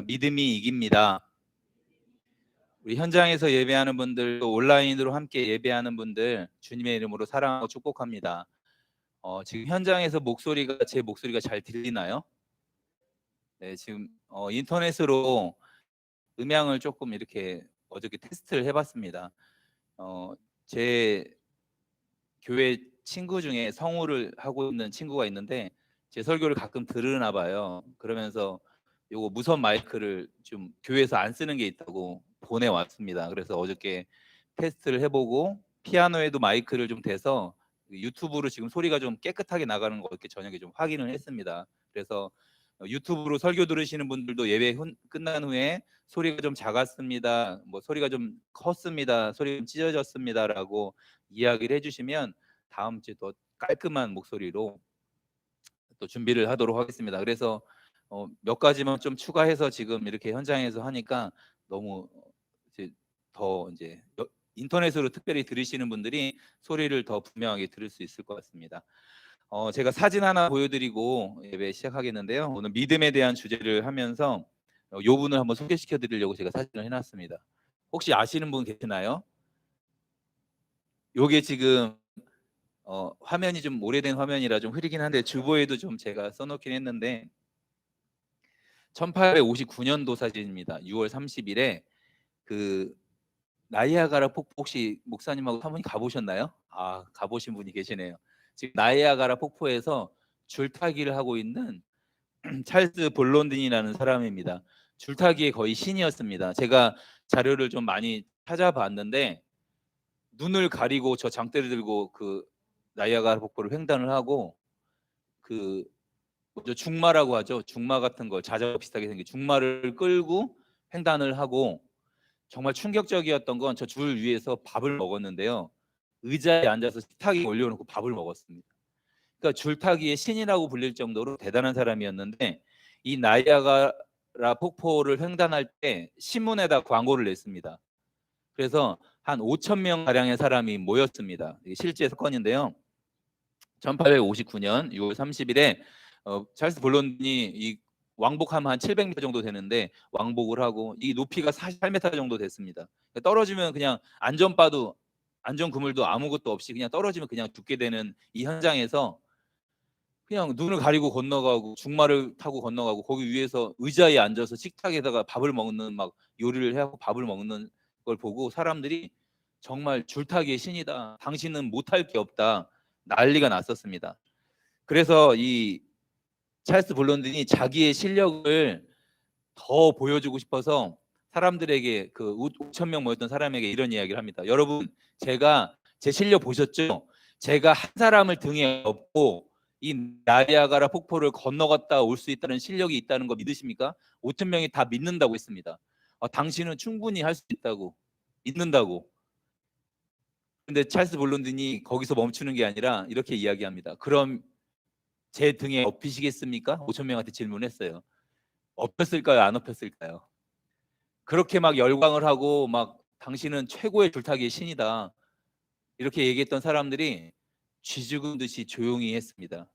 믿음이 이깁니다. 우리 현장에서 예배하는 분들, 또 온라인으로 함께 예배하는 분들 주님의 이름으로 사랑하고 축복합니다. 지금 현장에서 제 목소리가 잘 들리나요? 네, 지금 인터넷으로 음향을 조금 이렇게 어저께 테스트를 해봤습니다. 제 교회 친구 중에 성우를 하고 있는 친구가 있는데 제 설교를 가끔 들으나 봐요. 그러면서 요거 무선 마이크를 좀 교회에서 안 쓰는 게 있다고 보내왔습니다. 그래서 어저께 테스트를 해보고 피아노에도 마이크를 좀 대서 유튜브로 지금 소리가 좀 깨끗하게 나가는 거 이렇게 저녁에 좀 확인을 했습니다. 그래서 유튜브로 설교 들으시는 분들도 예배 끝난 후에 소리가 좀 작았습니다, 뭐 소리가 좀 컸습니다, 소리가 좀 찢어졌습니다라고 이야기를 해주시면 다음 주에 더 깔끔한 목소리로 또 준비를 하도록 하겠습니다. 그래서 몇 가지만 좀 추가해서 지금 이렇게 현장에서 하니까 너무 이제 인터넷으로 특별히 들으시는 분들이 소리를 더 분명하게 들을 수 있을 것 같습니다. 제가 사진 하나 보여드리고 예배 시작하겠는데요. 오늘 믿음에 대한 주제를 하면서 요 분을 한번 소개시켜 드리려고 제가 사진을 해놨습니다. 혹시 아시는 분 계시나요? 요게 지금 화면이 좀 오래된 화면이라 좀 흐리긴 한데 주보에도 좀 제가 써놓긴 했는데 1859년도 사진입니다. 6월 30일에 그 나이아가라 폭포, 혹시 목사님하고 한 번 가보셨나요? 아, 가보신 분이 계시네요. 지금 나이아가라 폭포에서 줄타기를 하고 있는 찰스 볼론딘이라는 사람입니다. 줄타기의 거의 신이었습니다. 제가 자료를 좀 많이 찾아봤는데 눈을 가리고 저 장대를 들고 그 나이아가라 폭포를 횡단을 하고 그 뭐죠, 중마라고 하죠. 중마 같은 거, 자전거 비슷하게 생긴 중마를 끌고 횡단을 하고, 정말 충격적이었던 건 저 줄 위에서 밥을 먹었는데요. 의자에 앉아서 식탁에 올려놓고 밥을 먹었습니다. 그러니까 줄타기의 신이라고 불릴 정도로 대단한 사람이었는데 이 나이아가라 폭포를 횡단할 때 신문에다 광고를 냈습니다. 그래서 한 5천 명 가량의 사람이 모였습니다. 이게 실제 사건인데요. 1859년 6월 30일에 찰스 볼론이 이 왕복하면 한 700m 정도 되는데 왕복을 하고 이 높이가 48m 정도 됐습니다. 떨어지면 그냥 안전바도 안전 그물도 아무것도 없이 그냥 떨어지면 그냥 죽게 되는 이 현장에서 그냥 눈을 가리고 건너가고 중마를 타고 건너가고 거기 위에서 의자에 앉아서 식탁에다가 밥을 먹는, 막 요리를 해갖고 밥을 먹는 걸 보고 사람들이 정말 줄타기의 신이다, 당신은 못할 게 없다, 난리가 났었습니다. 그래서 이 찰스 볼론딘이 자기의 실력을 더 보여주고 싶어서 사람들에게, 그 5천 명 모였던 사람에게 이런 이야기를 합니다. 여러분, 제가 제 실력 보셨죠? 제가 한 사람을 등에 업고 이 나이아가라 폭포를 건너갔다 올 수 있다는 실력이 있다는 거 믿으십니까? 5천 명이 다 믿는다고 했습니다. 당신은 충분히 할 수 있다고, 믿는다고. 근데 찰스 볼론딘이 거기서 멈추는 게 아니라 이렇게 이야기합니다. 그럼 제 등에 업히시겠습니까? 5천 명한테 질문했어요. 업혔을까요? 안 업혔을까요? 그렇게 막 열광을 하고 막 당신은 최고의 줄타기의 신이다, 이렇게 얘기했던 사람들이 쥐죽은 듯이 조용히 했습니다.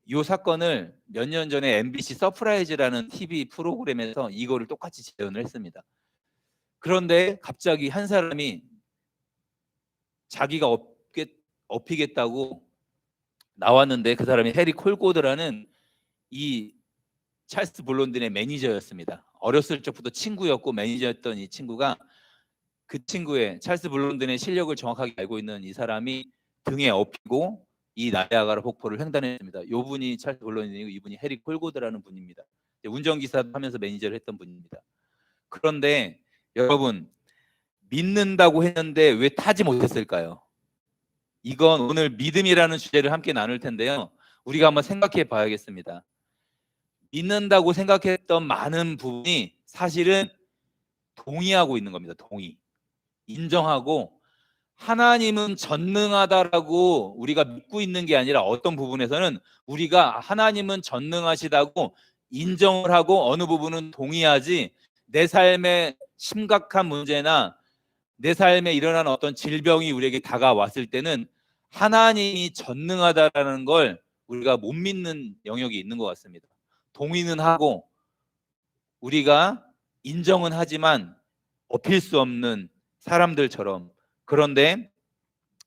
이 사건을 몇 년 전에 MBC 서프라이즈라는 TV 프로그램에서 이거를 똑같이 재현을 했습니다. 그런데 갑자기 한 사람이 자기가 업히겠다고 나왔는데 그 사람이 해리 콜고드라는 이 찰스 볼론딘의 매니저였습니다. 어렸을 적부터 친구였고 매니저였던 이 친구가, 그 친구의 찰스 볼론딘의 실력을 정확하게 알고 있는 이 사람이 등에 업히고 이 나이아가라 폭포를 횡단했습니다. 이 분이 찰스 볼론딘이고 이분이 해리 콜고드라는 분입니다. 운전기사 하면서 매니저를 했던 분입니다. 그런데 여러분, 믿는다고 했는데 왜 타지 못했을까요? 이건 오늘 믿음이라는 주제를 함께 나눌 텐데요. 우리가 한번 생각해 봐야겠습니다. 믿는다고 생각했던 많은 부분이 사실은 동의하고 있는 겁니다. 인정하고 하나님은 전능하다라고 우리가 믿고 있는 게 아니라 어떤 부분에서는 우리가 하나님은 전능하시다고 인정을 하고 어느 부분은 동의하지, 내 삶의 심각한 문제나 내 삶에 일어나는 어떤 질병이 우리에게 다가왔을 때는 하나님이 전능하다라는 걸 우리가 못 믿는 영역이 있는 것 같습니다. 동의는 하고 우리가 인정은 하지만 업힐 수 없는 사람들처럼, 그런데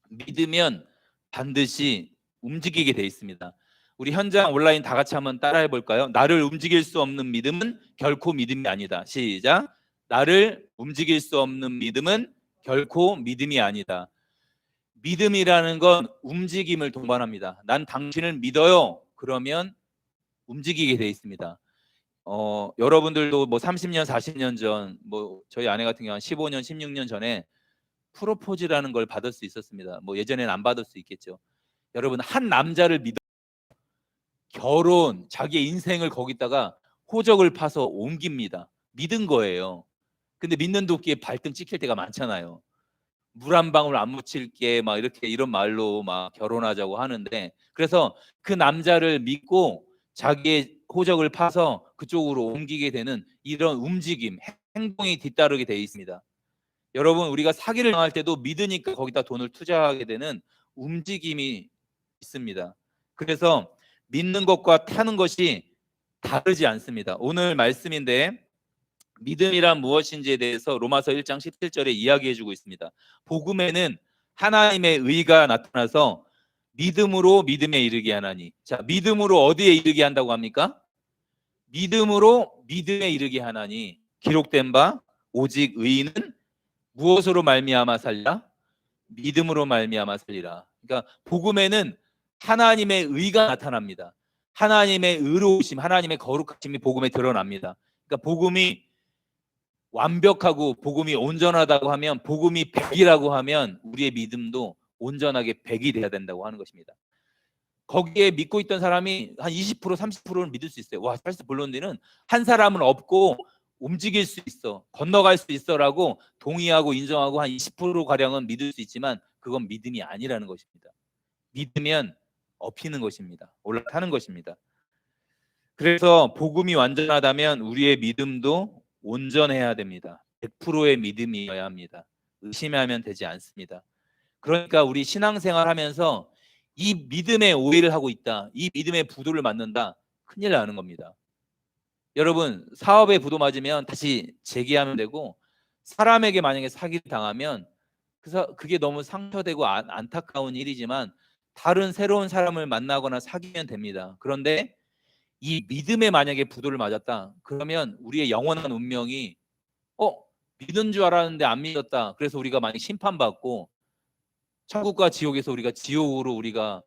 믿으면 반드시 움직이게 돼 있습니다. 우리 현장 온라인 다 같이 한번 따라해 볼까요? 나를 움직일 수 없는 믿음은 결코 믿음이 아니다. 시작. 나를 움직일 수 없는 믿음은 결코 믿음이 아니다. 믿음이라는 건 움직임을 동반합니다. 난 당신을 믿어요. 그러면 움직이게 돼 있습니다. 여러분들도 뭐 30년, 40년 전, 뭐 저희 아내 같은 경우는 15년, 16년 전에 프로포즈라는 걸 받을 수 있었습니다. 뭐 예전에는 안 받을 수 있겠죠. 여러분, 한 남자를 믿어 결혼, 자기의 인생을 거기다가 호적을 파서 옮깁니다. 믿은 거예요. 근데 믿는 도끼에 발등 찍힐 때가 많잖아요. 물 한 방울 안 묻힐게 막 이렇게 이런 말로 막 결혼하자고 하는데, 그래서 그 남자를 믿고 자기의 호적을 파서 그쪽으로 옮기게 되는 이런 움직임, 행동이 뒤따르게 돼 있습니다. 여러분, 우리가 사기를 당할 때도 믿으니까 거기다 돈을 투자하게 되는 움직임이 있습니다. 그래서 믿는 것과 타는 것이 다르지 않습니다. 오늘 말씀인데 믿음이란 무엇인지에 대해서 로마서 1장 17절에 이야기해 주고 있습니다. 복음에는 하나님의 의가 나타나서 믿음으로 믿음에 이르게 하나니. 자, 믿음으로 어디에 이르게 한다고 합니까? 믿음으로 믿음에 이르게 하나니. 기록된 바 오직 의인은 무엇으로 말미암아 살리라? 믿음으로 말미암아 살리라. 그러니까 복음에는 하나님의 의가 나타납니다. 하나님의 의로우심, 하나님의 거룩하심이 복음에 드러납니다. 그러니까 복음이 완벽하고 복음이 온전하다고 하면, 복음이 100이라고 하면 우리의 믿음도 온전하게 100이 돼야 된다고 하는 것입니다. 거기에 믿고 있던 사람이 한 20%, 30%는 믿을 수 있어요. 와, 찰스 볼론디는 한 사람은 없고 움직일 수 있어, 건너갈 수 있어라고 동의하고 인정하고 한 20%가량은 믿을 수 있지만 그건 믿음이 아니라는 것입니다. 믿으면 업히는 것입니다. 올라타는 것입니다. 그래서 복음이 완전하다면 우리의 믿음도 온전해야 됩니다. 100%의 믿음이어야 합니다. 의심하면 되지 않습니다. 그러니까 우리 신앙생활 하면서 이 믿음의 오해를 하고 있다, 이 믿음의 부도를 맞는다, 큰일 나는 겁니다. 여러분, 사업에 부도 맞으면 다시 재기하면 되고, 사람에게 만약에 사기를 당하면 그게 너무 상처되고 안타까운 일이지만 다른 새로운 사람을 만나거나 사귀면 됩니다. 그런데 이 믿음에 만약에 부도를 맞았다, 그러면 우리의 영원한 운명이 믿은 줄 알았는데 안 믿었다, 그래서 우리가 만약 심판받고 천국과 지옥에서 우리가 지옥으로, 우리가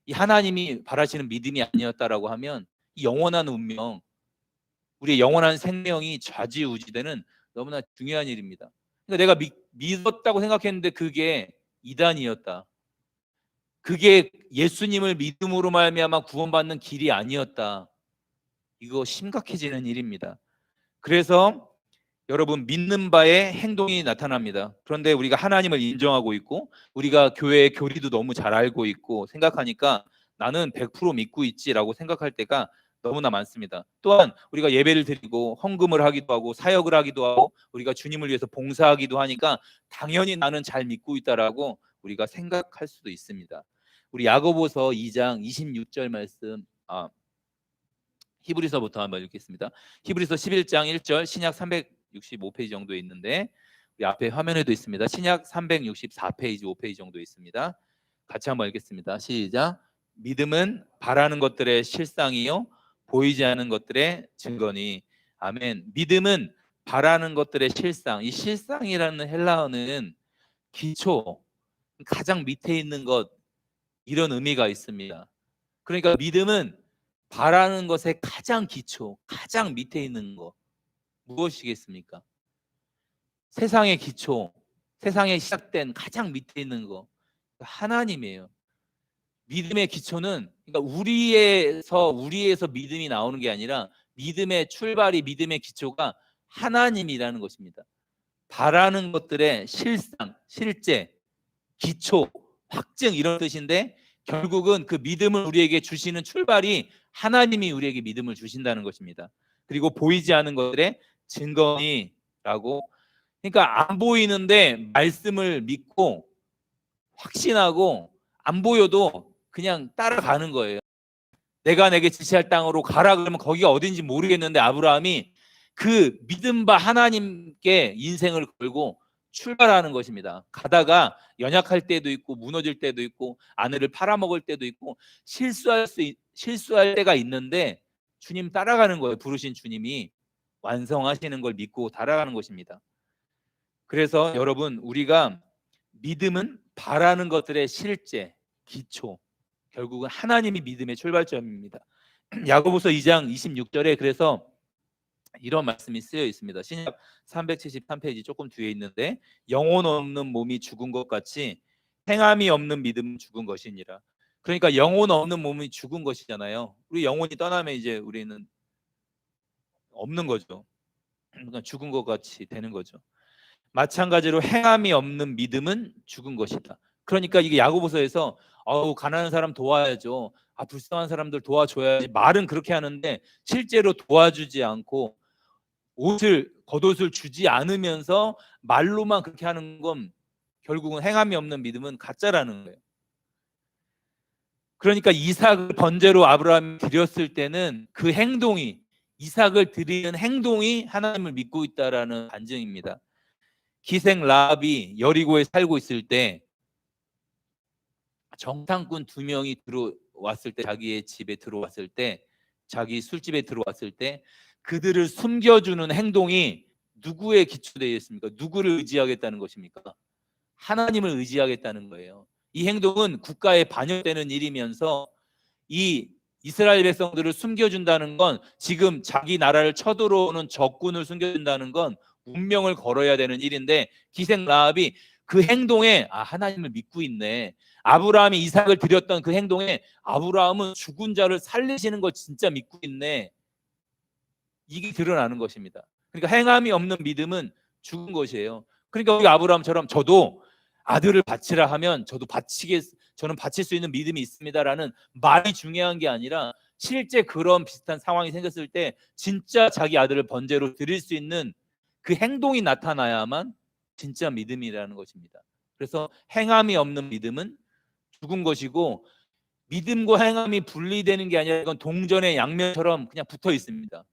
이 하나님이 바라시는 믿음이 아니었다라고 하면 이 영원한 운명, 우리의 영원한 생명이 좌지우지되는 너무나 중요한 일입니다. 그러니까 내가 믿었다고 생각했는데 그게 이단이었다, 그게 예수님을 믿음으로 말미암아 구원받는 길이 아니었다, 이거 심각해지는 일입니다. 그래서 여러분, 믿는 바에 행동이 나타납니다. 그런데 우리가 하나님을 인정하고 있고 우리가 교회의 교리도 너무 잘 알고 있고 생각하니까 나는 100% 믿고 있지라고 생각할 때가 너무나 많습니다. 또한 우리가 예배를 드리고 헌금을 하기도 하고 사역을 하기도 하고 우리가 주님을 위해서 봉사하기도 하니까 당연히 나는 잘 믿고 있다라고 우리가 생각할 수도 있습니다. 우리 야고보서 2장 26절 말씀, 히브리서부터 한번 읽겠습니다. 히브리서 11장 1절, 신약 365페이지 정도에 있는데 우리 앞에 화면에도 있습니다. 신약 364페이지, 5페이지 정도에 있습니다. 같이 한번 읽겠습니다. 시작. 믿음은 바라는 것들의 실상이요 보이지 않는 것들의 증거니. 아멘. 믿음은 바라는 것들의 실상. 이 실상이라는 헬라어는 기초, 가장 밑에 있는 것, 이런 의미가 있습니다. 그러니까 믿음은 바라는 것의 가장 기초, 가장 밑에 있는 것, 무엇이겠습니까? 세상의 기초, 세상에 시작된 가장 밑에 있는 거, 하나님이에요. 믿음의 기초는, 그러니까 우리에서 믿음이 나오는 게 아니라 믿음의 출발이, 믿음의 기초가 하나님이라는 것입니다. 바라는 것들의 실상, 실제, 기초, 확증, 이런 뜻인데 결국은 그 믿음을 우리에게 주시는 출발이 하나님이 우리에게 믿음을 주신다는 것입니다. 그리고 보이지 않는 것들의 증거니라고, 그러니까 안 보이는데 말씀을 믿고 확신하고 안 보여도 그냥 따라가는 거예요. 내가 내게 지시할 땅으로 가라 그러면 거기가 어딘지 모르겠는데 아브라함이 그 믿음 바 하나님께 인생을 걸고 출발하는 것입니다. 가다가 연약할 때도 있고 무너질 때도 있고 아내를 팔아먹을 때도 있고 실수할 때가 있는데 주님 따라가는 거예요. 부르신 주님이 완성하시는 걸 믿고 따라가는 것입니다. 그래서 여러분, 우리가 믿음은 바라는 것들의 실제, 기초, 결국은 하나님이 믿음의 출발점입니다. 야고보서 2장 26절에 그래서 이런 말씀이 쓰여 있습니다. 신약 373페이지 조금 뒤에 있는데, 영혼 없는 몸이 죽은 것 같이 행함이 없는 믿음은 죽은 것이니라. 그러니까 영혼 없는 몸이 죽은 것이잖아요. 우리 영혼이 떠나면 이제 우리는 없는 거죠. 그러니까 죽은 것 같이 되는 거죠. 마찬가지로 행함이 없는 믿음은 죽은 것이다. 그러니까 이게 야고보서에서 가난한 사람 도와야죠, 불쌍한 사람들 도와줘야지, 말은 그렇게 하는데 실제로 도와주지 않고 겉옷을 주지 않으면서 말로만 그렇게 하는 건 결국은 행함이 없는 믿음은 가짜라는 거예요. 그러니까 이삭을 번제로 아브라함이 드렸을 때는 그 행동이, 이삭을 드리는 행동이 하나님을 믿고 있다라는 반증입니다. 기생 라합이 여리고에 살고 있을 때 정탐꾼 2명이 들어왔을 때, 자기의 집에 들어왔을 때, 자기 술집에 들어왔을 때 그들을 숨겨주는 행동이 누구에 기초되어 있습니까? 누구를 의지하겠다는 것입니까? 하나님을 의지하겠다는 거예요. 이 행동은 국가에 반영되는 일이면서 이 이스라엘 백성들을 숨겨준다는 건, 지금 자기 나라를 쳐들어오는 적군을 숨겨준다는 건 운명을 걸어야 되는 일인데, 기생 라합이 그 행동에 하나님을 믿고 있네, 아브라함이 이삭을 드렸던 그 행동에 아브라함은 죽은 자를 살리시는 걸 진짜 믿고 있네, 이게 드러나는 것입니다. 그러니까 행함이 없는 믿음은 죽은 것이에요. 그러니까 우리 아브라함처럼 저도 아들을 바치라 하면 저는 바칠 수 있는 믿음이 있습니다라는 말이 중요한 게 아니라, 실제 그런 비슷한 상황이 생겼을 때 진짜 자기 아들을 번제로 드릴 수 있는 그 행동이 나타나야만 진짜 믿음이라는 것입니다. 그래서 행함이 없는 믿음은 죽은 것이고, 믿음과 행함이 분리되는 게 아니라 이건 동전의 양면처럼 그냥 붙어 있습니다.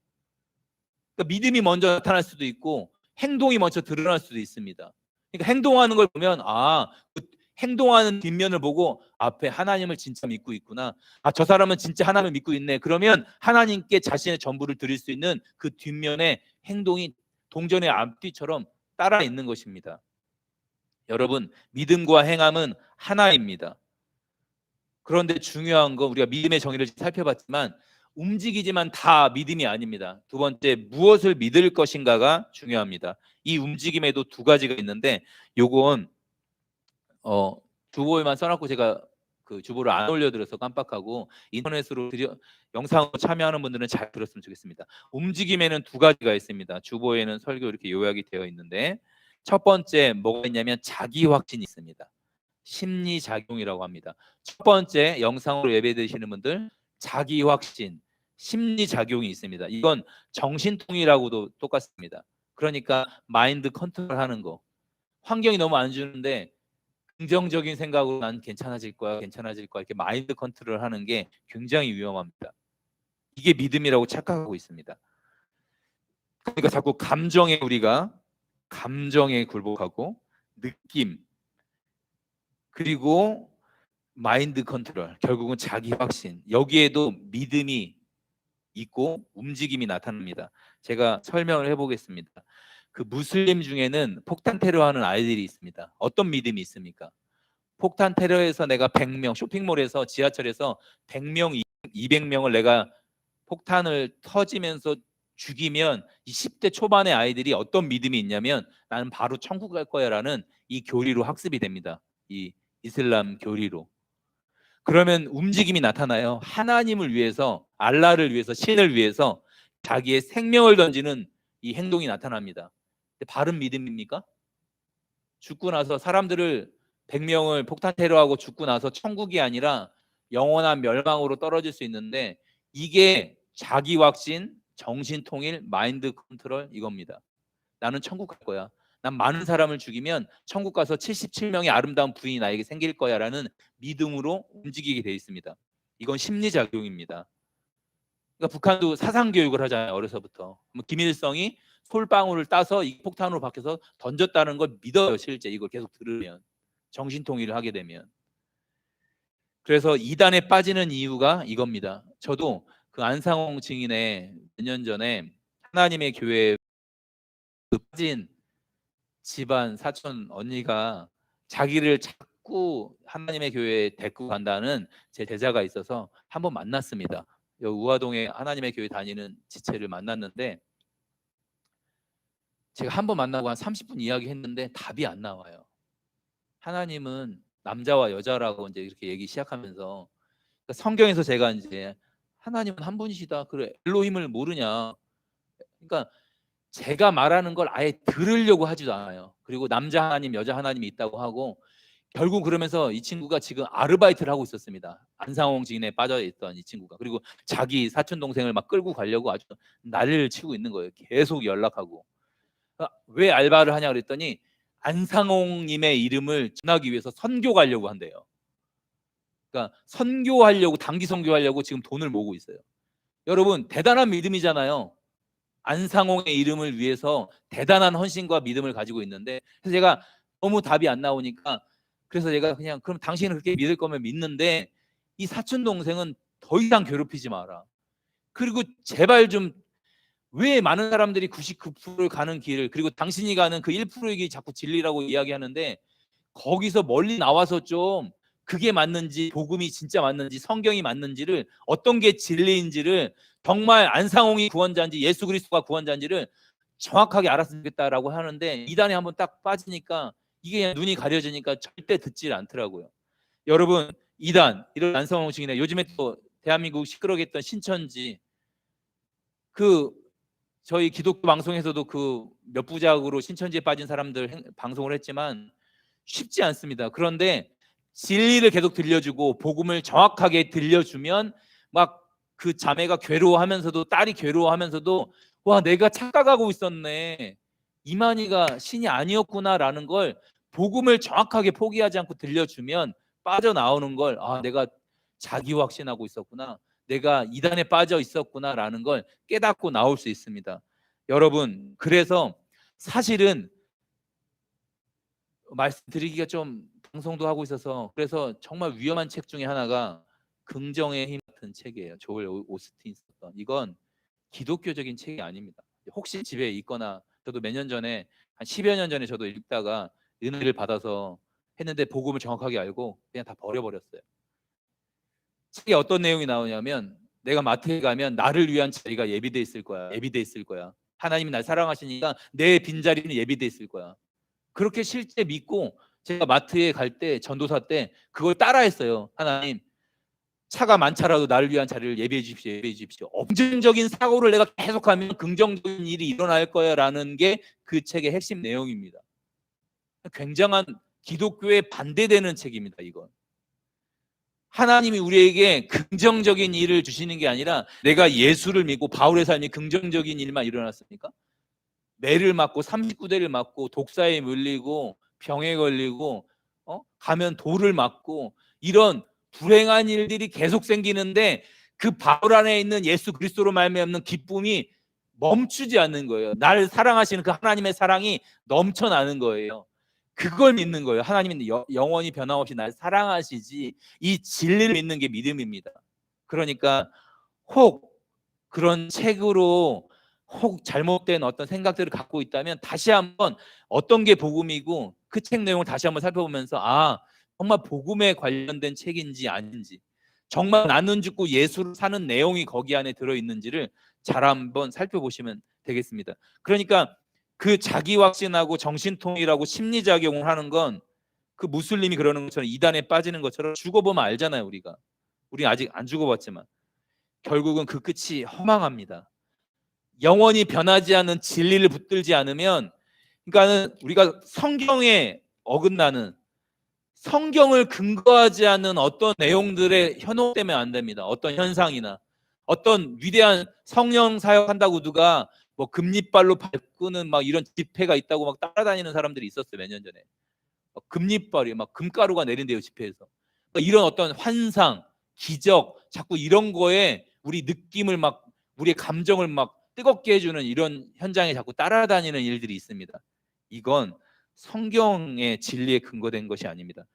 그러니까 믿음이 먼저 나타날 수도 있고 행동이 먼저 드러날 수도 있습니다. 그러니까 행동하는 걸 보면 그 행동하는 뒷면을 보고 앞에 하나님을 진짜 믿고 있구나, 저 사람은 진짜 하나님을 믿고 있네, 그러면 하나님께 자신의 전부를 드릴 수 있는 그 뒷면의 행동이 동전의 앞뒤처럼 따라 있는 것입니다. 여러분, 믿음과 행함은 하나입니다. 그런데 중요한 거, 우리가 믿음의 정의를 살펴봤지만 움직이지만 다 믿음이 아닙니다. 두 번째, 무엇을 믿을 것인가가 중요합니다. 이 움직임에도 두 가지가 있는데, 요건 주보에만 써놓고 제가 그 주보를 안 올려드려서 깜빡하고, 인터넷으로 영상으로 참여하는 분들은 잘 들었으면 좋겠습니다. 움직임에는 두 가지가 있습니다. 주보에는 설교 이렇게 요약이 되어 있는데, 첫 번째 뭐가 있냐면 자기 확신이 있습니다. 심리작용이라고 합니다. 첫 번째, 영상으로 예배 드시는 분들, 자기 확신, 심리작용이 있습니다. 이건 정신통일하고도 똑같습니다. 그러니까 마인드 컨트롤하는 거. 환경이 너무 안 좋은데 긍정적인 생각으로 난 괜찮아질 거야 이렇게 마인드 컨트롤하는 게 굉장히 위험합니다. 이게 믿음이라고 착각하고 있습니다. 그러니까 자꾸 우리가 감정에 굴복하고, 느낌, 그리고 마인드 컨트롤, 결국은 자기 확신, 여기에도 믿음이 있고 움직임이 나타납니다. 제가 설명을 해보겠습니다. 그 무슬림 중에는 폭탄 테러하는 아이들이 있습니다. 어떤 믿음이 있습니까? 폭탄 테러에서 내가 100명, 쇼핑몰에서 지하철에서 100명, 200명을 내가 폭탄을 터지면서 죽이면, 이 10대 초반의 아이들이 어떤 믿음이 있냐면 나는 바로 천국 갈 거야 라는 이 교리로 학습이 됩니다. 이 이슬람 교리로. 그러면 움직임이 나타나요. 하나님을 위해서, 알라를 위해서, 신을 위해서 자기의 생명을 던지는 이 행동이 나타납니다. 바른 믿음입니까? 죽고 나서 사람들을 100명을 폭탄 테러하고 죽고 나서 천국이 아니라 영원한 멸망으로 떨어질 수 있는데, 이게 자기 확신, 정신 통일, 마인드 컨트롤, 이겁니다. 나는 천국 갈 거야, 난 많은 사람을 죽이면 천국 가서 77명의 아름다운 부인이 나에게 생길 거야 라는 믿음으로 움직이게 되어 있습니다. 이건 심리작용입니다. 그러니까 북한도 사상 교육을 하잖아요. 어려서부터. 김일성이 솔방울을 따서 이 폭탄으로 바뀌어서 던졌다는 걸 믿어요. 실제 이걸 계속 들으면, 정신통일을 하게 되면. 그래서 이단에 빠지는 이유가 이겁니다. 저도 그 안상홍 증인의 몇 년 전에 하나님의 교회에 빠진 집안 사촌 언니가 자기를 자꾸 하나님의 교회에 데리고 간다는 제 제자가 있어서 한번 만났습니다. 여기 우화동에 하나님의 교회 다니는 지체를 만났는데, 제가 한번 만나고 한 30분 이야기했는데 답이 안 나와요. 하나님은 남자와 여자라고 이제 이렇게 얘기 시작하면서, 그러니까 성경에서 제가 이제 하나님은 한 분이시다, 그래 엘로힘을 모르냐, 그러니까 제가 말하는 걸 아예 들으려고 하지도 않아요. 그리고 남자 하나님 여자 하나님이 있다고 하고, 결국 그러면서 이 친구가 지금 아르바이트를 하고 있었습니다. 안상홍 지인에 빠져 있던 이 친구가. 그리고 자기 사촌 동생을 막 끌고 가려고 아주 난리를 치고 있는 거예요. 계속 연락하고. 왜 알바를 하냐 그랬더니 안상홍님의 이름을 전하기 위해서 선교 가려고 한대요. 그러니까 선교하려고, 단기 선교하려고 지금 돈을 모으고 있어요. 여러분, 대단한 믿음이잖아요. 안상홍의 이름을 위해서 대단한 헌신과 믿음을 가지고 있는데, 그래서 제가 너무 답이 안 나오니까, 그래서 제가 그냥 그럼 당신은 그렇게 믿을 거면 믿는데 이 사촌 동생은 더 이상 괴롭히지 마라. 그리고 제발 좀, 왜 많은 사람들이 99%를 가는 길을, 그리고 당신이 가는 그 1%의 길이 자꾸 진리라고 이야기하는데, 거기서 멀리 나와서 좀 그게 맞는지, 복음이 진짜 맞는지, 성경이 맞는지를, 어떤 게 진리인지를, 정말 안상홍이 구원자인지 예수 그리스도가 구원자인지를 정확하게 알았으면 좋겠다라고 하는데, 이단에 한번 딱 빠지니까 이게 그냥 눈이 가려지니까 절대 듣질 않더라고요. 여러분, 이단, 이런 안상홍 증인의, 요즘에 또 대한민국 시끄럽게 했던 신천지, 그 저희 기독교 방송에서도 그 몇 부작으로 신천지에 빠진 사람들 방송을 했지만 쉽지 않습니다. 그런데 진리를 계속 들려주고 복음을 정확하게 들려주면 막 그 자매가 괴로워하면서도, 딸이 괴로워하면서도, 와, 내가 착각하고 있었네, 이만희가 신이 아니었구나라는 걸 복음을 정확하게 포기하지 않고 들려주면 빠져나오는 걸, 아, 내가 자기 확신하고 있었구나, 내가 이단에 빠져 있었구나라는 걸 깨닫고 나올 수 있습니다. 여러분, 그래서 사실은 말씀드리기가 좀, 방송도 하고 있어서, 그래서 정말 위험한 책 중에 하나가 긍정의 힘 같은 책이에요. 조엘 오스틴 썼던. 이건 기독교적인 책이 아닙니다. 혹시 집에 있거나, 저도 몇 년 전에, 한 10여 년 전에 저도 읽다가 은혜를 받아서 했는데 복음을 정확하게 알고 그냥 다 버려버렸어요. 책에 어떤 내용이 나오냐면, 내가 마트에 가면 나를 위한 자리가 예비돼 있을 거야. 예비돼 있을 거야. 하나님이 날 사랑하시니까 내 빈자리는 예비돼 있을 거야. 그렇게 실제 믿고 제가 마트에 갈 때, 전도사 때 그걸 따라했어요. 하나님, 차가 많더라도 나를 위한 자리를 예비해 주십시오. 예비해 주십시오. 긍정적인 사고를 내가 계속하면 긍정적인 일이 일어날 거야 라는 게 그 책의 핵심 내용입니다. 굉장한 기독교에 반대되는 책입니다. 이건 하나님이 우리에게 긍정적인 일을 주시는 게 아니라, 내가 예수를 믿고 바울의 삶이 긍정적인 일만 일어났습니까? 매를 맞고 39대를 맞고 독사에 물리고 병에 걸리고 가면 돌을 맞고, 이런 불행한 일들이 계속 생기는데 그 바울 안에 있는 예수 그리스도로 말미암는 기쁨이 멈추지 않는 거예요. 나를 사랑하시는 그 하나님의 사랑이 넘쳐나는 거예요. 그걸 믿는 거예요. 하나님은 영원히 변함없이 나를 사랑하시지, 이 진리를 믿는 게 믿음입니다. 그러니까 혹 그런 책으로 혹 잘못된 어떤 생각들을 갖고 있다면, 다시 한번 어떤 게 복음이고 그 책 내용을 다시 한번 살펴보면서, 아, 정말 복음에 관련된 책인지 아닌지, 정말 나는 죽고 예수를 사는 내용이 거기 안에 들어있는지를 잘 한번 살펴보시면 되겠습니다. 그러니까 그 자기 확신하고 정신통일하고 심리작용을 하는 건, 그 무슬림이 그러는 것처럼, 이단에 빠지는 것처럼, 죽어보면 알잖아요. 우리 아직 안 죽어봤지만 결국은 그 끝이 허망합니다. 영원히 변하지 않는 진리를 붙들지 않으면, 그러니까는 우리가 성경에 어긋나는, 성경을 근거하지 않는 어떤 내용들에 현혹되면 안 됩니다. 어떤 현상이나 어떤 위대한 성령 사역한다고 누가 뭐 금리발로 바꾸는 막 이런 집회가 있다고 막 따라다니는 사람들이 있었어요. 몇 년 전에 금리발이 막 금가루가 내린대요, 집회에서. 그러니까 이런 어떤 환상, 기적, 자꾸 이런 거에 우리 느낌을 막 우리의 감정을 막 뜨겁게 해주는 이런 현장에 자꾸 따라다니는 일들이 있습니다. 이건 성경의 진리에 근거된 것이 아닙니다.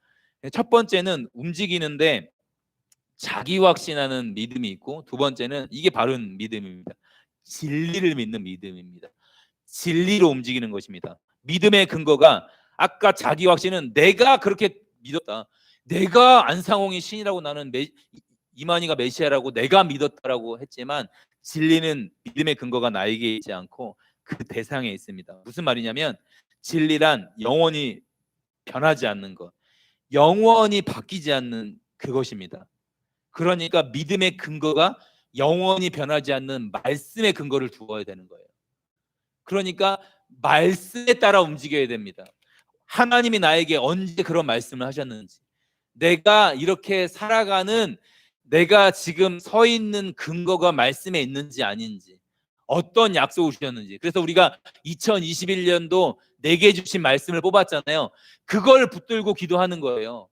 첫 번째는 움직이는데 자기 확신하는 믿음이 있고, 두 번째는 이게 바른 믿음입니다. 진리를 믿는 믿음입니다. 진리로 움직이는 것입니다. 믿음의 근거가, 아까 자기 확신은 내가 그렇게 믿었다, 내가 안상홍이 신이라고, 나는 이만희가 메시아라고 내가 믿었다라고 했지만, 진리는 믿음의 근거가 나에게 있지 않고 그 대상에 있습니다. 무슨 말이냐면, 진리란 영원히 변하지 않는 것, 영원히 바뀌지 않는 그것입니다. 그러니까 믿음의 근거가 영원히 변하지 않는 말씀의 근거를 두어야 되는 거예요. 그러니까 말씀에 따라 움직여야 됩니다. 하나님이 나에게 언제 그런 말씀을 하셨는지, 내가 이렇게 살아가는, 내가 지금 서 있는 근거가 말씀에 있는지 아닌지, 어떤 약속을 주셨는지. 그래서 우리가 2021년도 내게 주신 말씀을 뽑았잖아요. 그걸 붙들고 기도하는 거예요.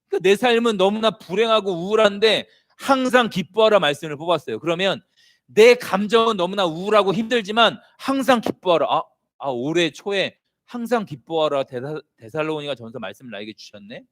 그러니까 내 삶은 너무나 불행하고 우울한데 항상 기뻐하라 말씀을 뽑았어요. 그러면 내 감정은 너무나 우울하고 힘들지만 항상 기뻐하라. 올해 초에 항상 기뻐하라 데살로니가 전서 말씀을 나에게 주셨네.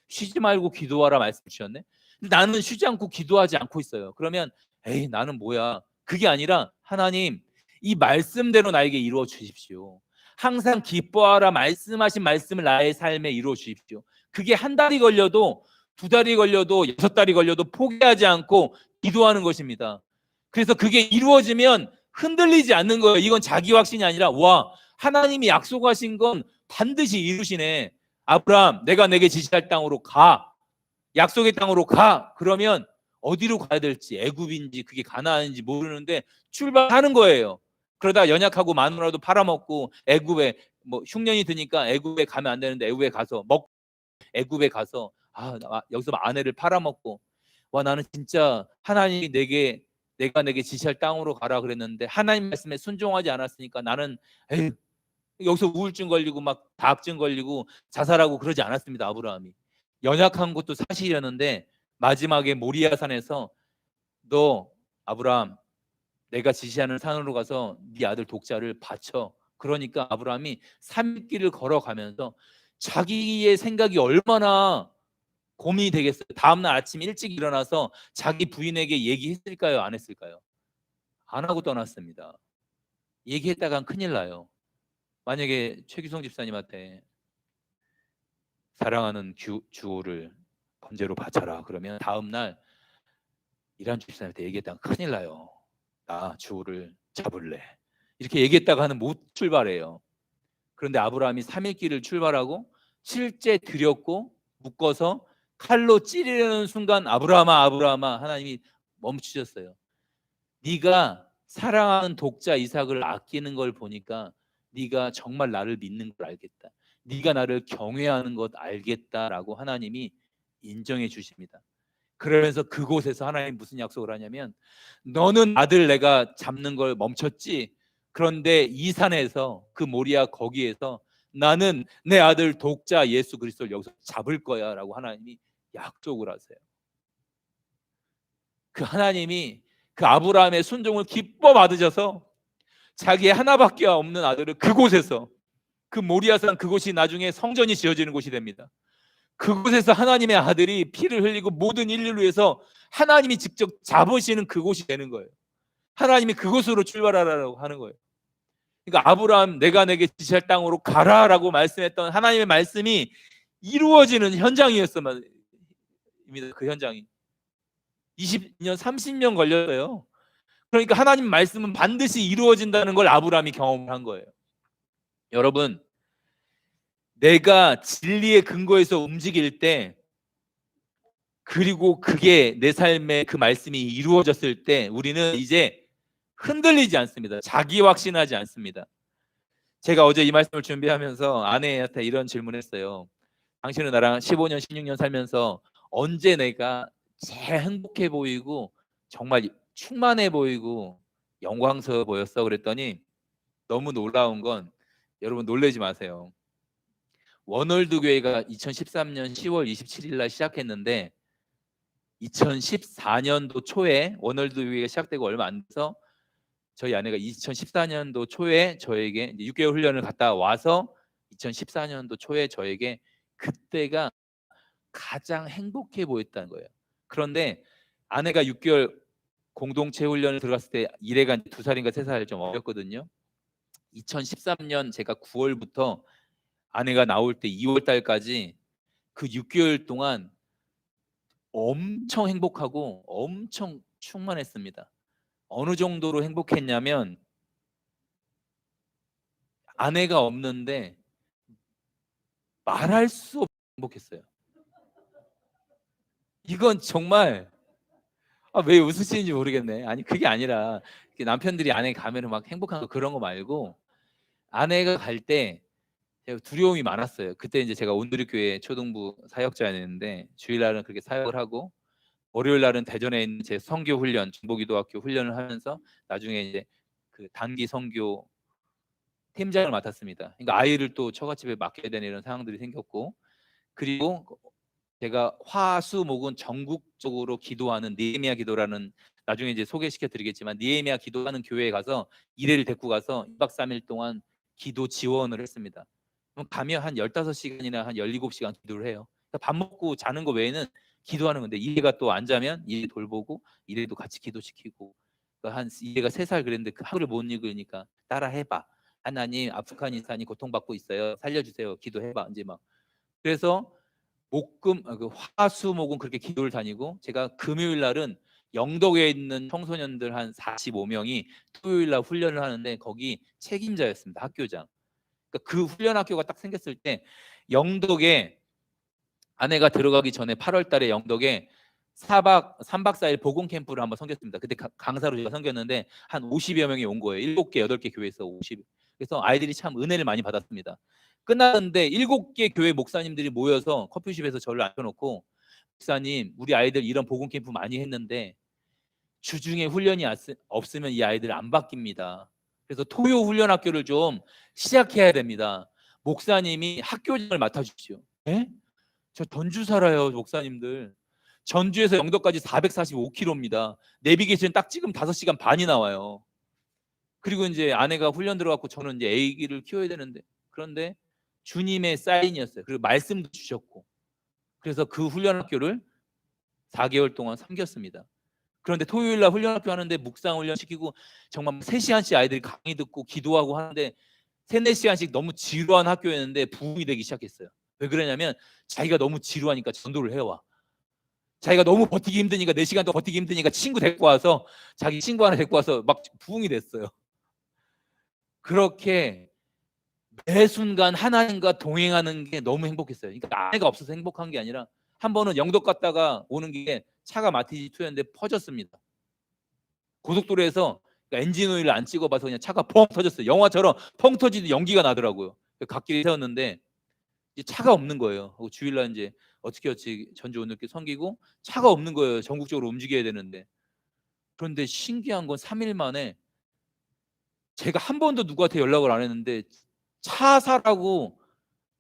쉬지 말고 기도하라 말씀 주셨네. 근데 나는 쉬지 않고 기도하지 않고 있어요. 그러면 에이, 나는 뭐야. 그게 아니라, 하나님, 이 말씀대로 나에게 이루어 주십시오. 항상 기뻐하라 말씀하신 말씀을 나의 삶에 이루어 주십시오. 그게 한 달이 걸려도, 두 달이 걸려도, 6달이 걸려도 포기하지 않고 기도하는 것입니다. 그래서 그게 이루어지면 흔들리지 않는 거예요. 이건 자기 확신이 아니라, 와, 하나님이 약속하신 건 반드시 이루시네. 아브라함, 내가 내게 지시할 땅으로 가. 약속의 땅으로 가. 그러면 어디로 가야 될지, 애굽인지 그게 가나안인지 모르는데 출발하는 거예요. 그러다 연약하고 마누라도 팔아먹고, 애굽에 뭐 흉년이 드니까 애굽에 가면 안 되는데 애굽에 가서 여기서 아내를 팔아먹고, 와, 나는 진짜 하나님이 내가 내게 지시할 땅으로 가라 그랬는데 하나님 말씀에 순종하지 않았으니까 나는 에이, 여기서 우울증 걸리고 막 다악증 걸리고 자살하고 그러지 않았습니다. 아브라함이 연약한 것도 사실이었는데, 마지막에 모리아산에서, 너 아브라함, 내가 지시하는 산으로 가서 네 아들 독자를 바쳐. 그러니까 아브라함이 3일길을 걸어가면서, 자기의 생각이 얼마나 고민이 되겠어요. 다음날 아침 일찍 일어나서 자기 부인에게 얘기했을까요? 안 했을까요? 안 하고 떠났습니다. 얘기했다간 큰일 나요. 만약에 최규성 집사님한테 사랑하는 주호를 번제로 바쳐라 그러면 다음날 이란주 집사님한테 얘기했다가 큰일 나요. 나 주호를 잡을래. 이렇게 얘기했다가는 못 출발해요. 그런데 아브라함이 3일 길을 출발하고 실제 들였고 묶어서 칼로 찌르려는 순간, 아브라함아 아브라함아, 하나님이 멈추셨어요. 네가 사랑하는 독자 이삭을 아끼는 걸 보니까 네가 정말 나를 믿는 걸 알겠다. 네가 나를 경외하는 것 알겠다라고 하나님이 인정해 주십니다. 그러면서 그곳에서 하나님 무슨 약속을 하냐면, 너는 아들 내가 잡는 걸 멈췄지? 그런데 이 산에서, 그 모리아 거기에서 나는 내 아들 독자 예수 그리스도를 여기서 잡을 거야 라고 하나님이 약속을 하세요. 그 하나님이 그 아브라함의 순종을 기뻐 받으셔서 자기의 하나밖에 없는 아들을 그곳에서, 그 모리아산, 그곳이 나중에 성전이 지어지는 곳이 됩니다. 그곳에서 하나님의 아들이 피를 흘리고 모든 인류를 위해서 하나님이 직접 잡으시는 그곳이 되는 거예요. 하나님이 그곳으로 출발하라고 하는 거예요. 그러니까 아브라함, 내가 내게 지시할 땅으로 가라라고 말씀했던 하나님의 말씀이 이루어지는 현장이었습니다. 그 현장이 20년 30년 걸렸어요. 그러니까 하나님 말씀은 반드시 이루어진다는 걸 아브라함이 경험한 거예요. 여러분, 내가 진리의 근거에서 움직일 때, 그리고 그게 내 삶에 그 말씀이 이루어졌을 때, 우리는 이제 흔들리지 않습니다. 자기 확신하지 않습니다. 제가 어제 이 말씀을 준비하면서 아내한테 이런 질문했어요. 당신은 나랑 15년 16년 살면서 언제 내가 제일 행복해 보이고 정말 충만해 보이고 영광스러워 보였어? 그랬더니, 너무 놀라운 건, 여러분 놀라지 마세요. 워널드 교회가 2013년 10월 27일 날 시작했는데 2014년도 초에 워널드 교회가 시작되고 얼마 안 돼서 저희 아내가 2014년도 초에 저에게 6개월 훈련을 갔다 와서 2014년도 초에 저에게 그때가 가장 행복해 보였다는 거예요. 그런데 아내가 6개월 공동체 훈련을 들어갔을 때 이래가 2살인가 3살 좀 어렸거든요. 2013년 제가 9월부터 아내가 나올 때 2월 달까지 그 6개월 동안 엄청 행복하고 엄청 충만했습니다. 어느 정도로 행복했냐면 아내가 없는데 말할 수 없이 행복했어요. 이건 정말 왜 웃으시는지 모르겠네. 아니 그게 아니라 남편들이 아내 가면은 막 행복한 거 그런 거 말고 아내가 갈 때 제가 두려움이 많았어요. 그때 이제 제가 온누리교회 초등부 사역자였는데 주일날은 그렇게 사역을 하고 월요일 날은 대전에 있는 제 선교 훈련, 중보기도학교 훈련을 하면서 나중에 이제 그 단기 선교 팀장을 맡았습니다. 그러니까 아이를 또 처갓집에 맡겨야 되는 이런 상황들이 생겼고, 그리고 제가 화수목은 전국적으로 기도하는 느헤미야 기도라는, 나중에 이제 소개시켜 드리겠지만 느헤미야 기도하는 교회에 가서 일회를 데리고 가서 2박 3일 동안 기도 지원을 했습니다. 그럼 가면 한 15시간이나 한 17시간 기도를 해요. 그러니까 밥 먹고 자는 거 외에는 기도하는 건데, 이해가 또 안 자면 이해 돌보고 이래도 같이 기도시키고, 그러니까 한 이해가 3살 그랬는데 그 하루를 못 읽으니까 따라 해봐. 하나님 아프가니스탄이 고통받고 있어요. 살려주세요. 기도해봐. 이제 막 그래서 그 화수목은 그렇게 기도를 다니고, 제가 금요일 날은 영덕에 있는 청소년들 한 45명이 토요일 날 훈련을 하는데 거기 책임자였습니다. 학교장. 그러니까 그 훈련 학교가 딱 생겼을 때 영덕에 아내가 들어가기 전에 8월 달에 영덕에 3박 4일 복음 캠프를 한번 섬겼습니다. 그때 강사로 제가 섬겼는데 한 50여 명이 온 거예요. 7개, 8개 교회에서 50. 그래서 아이들이 참 은혜를 많이 받았습니다. 끝났는데 7개 교회 목사님들이 모여서 커피숍에서 저를 앉혀놓고, 목사님, 우리 아이들 이런 복음 캠프 많이 했는데 주중에 훈련이 없으면 이 아이들 안 바뀝니다. 그래서 토요 훈련 학교를 좀 시작해야 됩니다. 목사님이 학교장을 맡아주십시오. 에? 저 전주 살아요, 목사님들. 전주에서 영덕까지 445km입니다. 내비게이션 딱 찍으면 5시간 반이 나와요. 그리고 이제 아내가 훈련 들어갔고 저는 이제 아기를 키워야 되는데, 그런데 주님의 사인이었어요. 그리고 말씀도 주셨고, 그래서 그 훈련 학교를 4개월 동안 섬겼습니다. 그런데 토요일 날 훈련 학교 하는데 묵상 훈련 시키고 정말 3시간씩 아이들이 강의 듣고 기도하고 하는데 3, 4시간씩 너무 지루한 학교였는데 부흥이 되기 시작했어요. 왜 그러냐면 자기가 너무 지루하니까 전도를 해와. 자기가 너무 버티기 힘드니까, 4시간 더 버티기 힘드니까 친구 데리고 와서, 자기 친구 하나 데리고 와서 막 부흥이 됐어요. 그렇게 매 순간 하나님과 동행하는 게 너무 행복했어요. 그러니까 아내가 없어서 행복한 게 아니라, 한 번은 영덕 갔다가 오는 길에 차가 마티즈 2였는데 퍼졌습니다. 고속도로에서 엔진 오일을 안 찍어봐서 그냥 차가 펑 터졌어요. 영화처럼 펑 터지는 연기가 나더라고요. 갓길에 세웠는데 이제 차가 없는 거예요. 주일날 이제 어떻게 전주 오늘께 섬기고 차가 없는 거예요. 전국적으로 움직여야 되는데. 그런데 신기한 건 3일 만에, 제가 한 번도 누구한테 연락을 안 했는데 차 사라고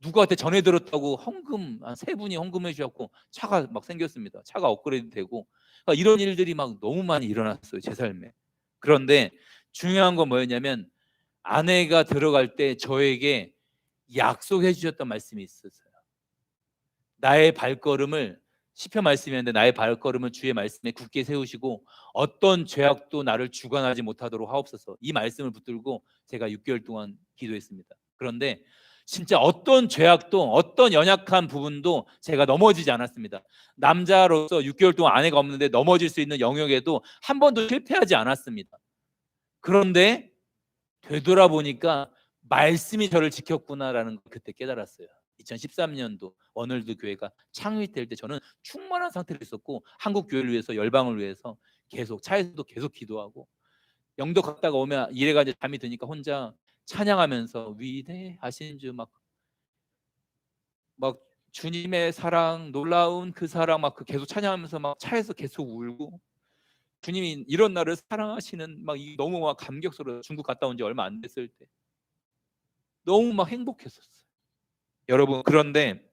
누구한테 전해 들었다고 헌금 한 3분이 헌금해 주셨고 차가 막 생겼습니다. 차가 업그레이드 되고, 그러니까 이런 일들이 막 너무 많이 일어났어요, 제 삶에. 그런데 중요한 건 뭐였냐면, 아내가 들어갈 때 저에게 약속해 주셨던 말씀이 있었어요. 나의 발걸음을, 시편 말씀이었는데, 나의 발걸음을 주의 말씀에 굳게 세우시고 어떤 죄악도 나를 주관하지 못하도록 하옵소서. 이 말씀을 붙들고 제가 6개월 동안 기도했습니다. 그런데 진짜 어떤 죄악도, 어떤 연약한 부분도 제가 넘어지지 않았습니다. 남자로서 6개월 동안 아내가 없는데 넘어질 수 있는 영역에도 한 번도 실패하지 않았습니다. 그런데 되돌아보니까 말씀이 저를 지켰구나라는 걸 그때 깨달았어요. 2013년도 워널드 교회가 창립될 때 저는 충만한 상태로 있었고, 한국 교회를 위해서, 열방을 위해서 계속 차에서도 계속 기도하고, 영도 갔다가 오면 이래가 이제 잠이 드니까 혼자 찬양하면서 위대하신 주 막 주님의 사랑, 놀라운 그 사랑 막 계속 찬양하면서 막 차에서 계속 울고, 주님이 이런 나를 사랑하시는 막 너무 막 감격스러워. 중국 갔다 온 지 얼마 안 됐을 때 너무 막 행복했었어요. 여러분, 그런데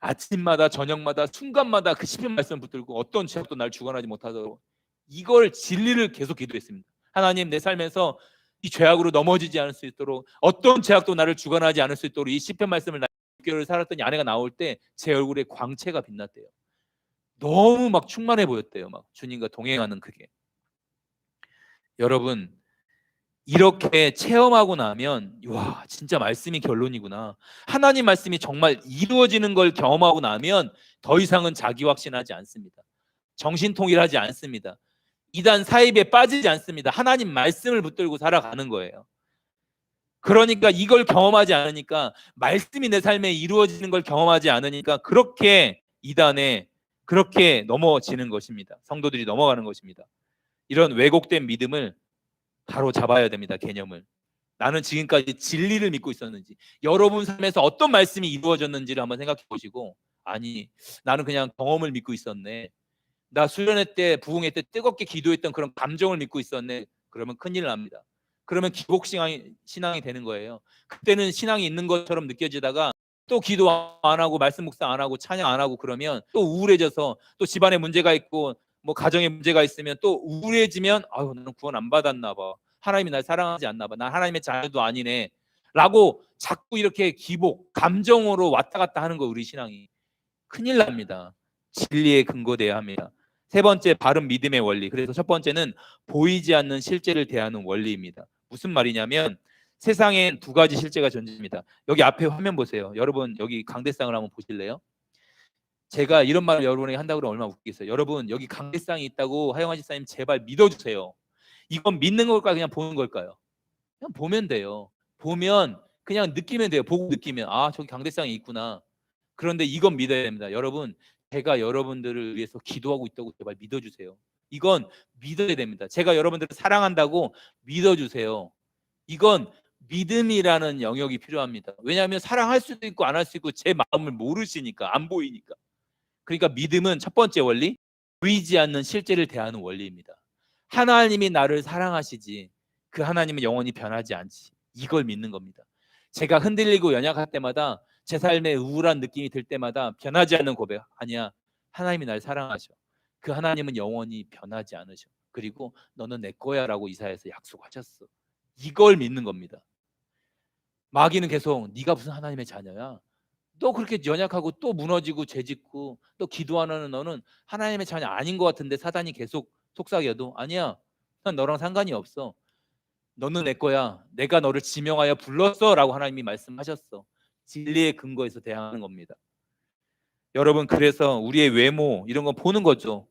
아침마다 저녁마다 순간마다 그 시편 말씀을 붙들고 어떤 죄악도 날 주관하지 못하도록 이걸 진리를 계속 기도했습니다. 하나님, 내 삶에서 이 죄악으로 넘어지지 않을 수 있도록, 어떤 죄악도 나를 주관하지 않을 수 있도록 이 시편 말씀을 6개월을 살았더니 아내가 나올 때 제 얼굴에 광채가 빛났대요. 너무 막 충만해 보였대요. 막 주님과 동행하는 그게. 여러분, 이렇게 체험하고 나면 와, 진짜 말씀이 결론이구나. 하나님 말씀이 정말 이루어지는 걸 경험하고 나면 더 이상은 자기 확신하지 않습니다. 정신통일하지 않습니다. 이단 사입에 빠지지 않습니다. 하나님 말씀을 붙들고 살아가는 거예요. 그러니까 이걸 경험하지 않으니까, 말씀이 내 삶에 이루어지는 걸 경험하지 않으니까 그렇게 이단에 그렇게 넘어지는 것입니다. 성도들이 넘어가는 것입니다. 이런 왜곡된 믿음을 바로 잡아야 됩니다. 개념을. 나는 지금까지 진리를 믿고 있었는지, 여러분 삶에서 어떤 말씀이 이루어졌는지를 한번 생각해 보시고, 아니, 나는 그냥 경험을 믿고 있었네, 나 수련회 때 부흥회 때 뜨겁게 기도했던 그런 감정을 믿고 있었네, 그러면 큰일 납니다. 그러면 기복 신앙이 되는 거예요. 그때는 신앙이 있는 것처럼 느껴지다가 또 기도 안 하고 말씀 묵상 안 하고 찬양 안 하고 그러면 또 우울해져서, 또 집안에 문제가 있고 뭐 가정에 문제가 있으면 또 우울해지면, 아유, 나는 구원 안 받았나 봐, 하나님이 날 사랑하지 않나 봐, 난 하나님의 자녀도 아니네 라고 자꾸 이렇게 기복 감정으로 왔다 갔다 하는 거, 우리 신앙이 큰일 납니다. 진리에 근거돼야 합니다. 세 번째, 바른 믿음의 원리. 그래서 첫 번째는 보이지 않는 실제를 대하는 원리입니다. 무슨 말이냐면, 세상엔 두 가지 실제가 존재합니다. 여기 앞에 화면 보세요. 여러분, 여기 강대상을 한번 보실래요? 제가 이런 말을 여러분에게 한다고 그러면 얼마나 웃기겠어요. 여러분, 여기 강대상이 있다고 하영하 집사님 제발 믿어주세요. 이건 믿는 걸까요, 그냥 보는 걸까요? 그냥 보면 돼요. 보면 그냥 느끼면 돼요. 보고 느끼면, 아, 저기 강대상이 있구나. 그런데 이건 믿어야 됩니다. 여러분, 제가 여러분들을 위해서 기도하고 있다고 제발 믿어주세요. 이건 믿어야 됩니다. 제가 여러분들을 사랑한다고 믿어주세요. 이건 믿음이라는 영역이 필요합니다. 왜냐하면 사랑할 수도 있고 안 할 수 있고 제 마음을 모르시니까, 안 보이니까. 그러니까 믿음은 첫 번째 원리, 보이지 않는 실제를 대하는 원리입니다. 하나님이 나를 사랑하시지, 그 하나님은 영원히 변하지 않지, 이걸 믿는 겁니다. 제가 흔들리고 연약할 때마다, 제 삶에 우울한 느낌이 들 때마다 변하지 않는 고백, 아니야, 하나님이 날 사랑하셔, 그 하나님은 영원히 변하지 않으셔, 그리고 너는 내 거야 라고 이사야에서 약속하셨어, 이걸 믿는 겁니다. 마귀는 계속 네가 무슨 하나님의 자녀야, 또 그렇게 연약하고 또 무너지고 죄짓고 또 기도하는 너는 하나님의 자녀 아닌 것 같은데, 사단이 계속 속삭여도, 아니야, 난 너랑 상관이 없어, 너는 내 거야, 내가 너를 지명하여 불렀어 라고 하나님이 말씀하셨어. 진리의 근거에서 대항하는 겁니다. 여러분, 그래서 우리의 외모 이런 거 보는 거죠.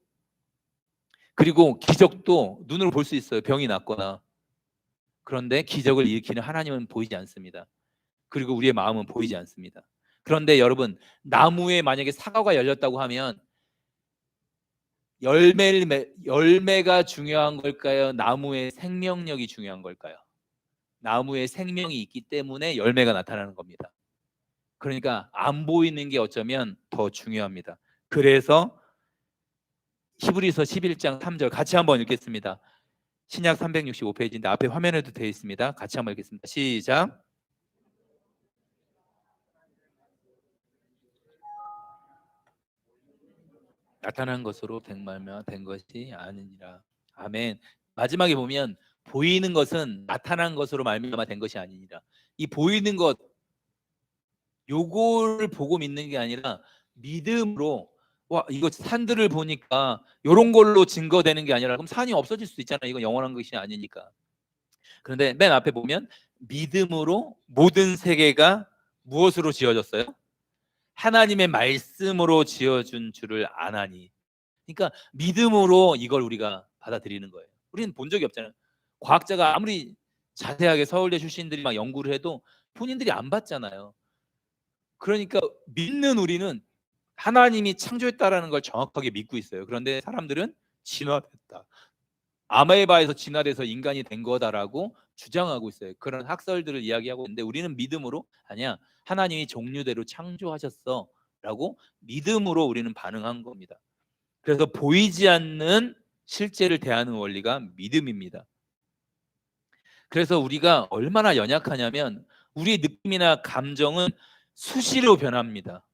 그리고 기적도 눈으로 볼 수 있어요. 병이 낫거나. 그런데 기적을 일으키는 하나님은 보이지 않습니다. 그리고 우리의 마음은 보이지 않습니다. 그런데 여러분, 나무에 만약에 사과가 열렸다고 하면 열매가 중요한 걸까요? 나무의 생명력이 중요한 걸까요? 나무에 생명이 있기 때문에 열매가 나타나는 겁니다. 그러니까 안 보이는 게 어쩌면 더 중요합니다. 그래서 히브리서 11장 3절 같이 한번 읽겠습니다. 신약 365페이지인데 앞에 화면에도 되어 있습니다. 같이 한번 읽겠습니다. 시작. 나타난 것으로 된 말며 된 것이 아니니라. 아멘. 마지막에 보면 보이는 것은 나타난 것으로 말미암아 된 것이 아니니라. 이 보이는 것, 요거를 보고 믿는 게 아니라 믿음으로, 와, 이거 산들을 보니까 요런 걸로 증거되는 게 아니라, 그럼 산이 없어질 수도 있잖아요. 이건 영원한 것이 아니니까. 그런데 맨 앞에 보면 믿음으로 모든 세계가 무엇으로 지어졌어요? 하나님의 말씀으로 지어준 줄을 아나니. 그러니까 믿음으로 이걸 우리가 받아들이는 거예요. 우리는 본 적이 없잖아요. 과학자가 아무리 자세하게 서울대 출신들이 막 연구를 해도 본인들이 안 봤잖아요. 그러니까 믿는 우리는 하나님이 창조했다라는 걸 정확하게 믿고 있어요. 그런데 사람들은 진화됐다, 아메바에서 진화돼서 인간이 된 거다라고 주장하고 있어요. 그런 학설들을 이야기하고 있는데, 우리는 믿음으로, 아니야, 하나님이 종류대로 창조하셨어 라고 믿음으로 우리는 반응한 겁니다. 그래서 보이지 않는 실제를 대하는 원리가 믿음입니다. 그래서 우리가 얼마나 연약하냐면, 우리의 느낌이나 감정은 수시로 변합니다.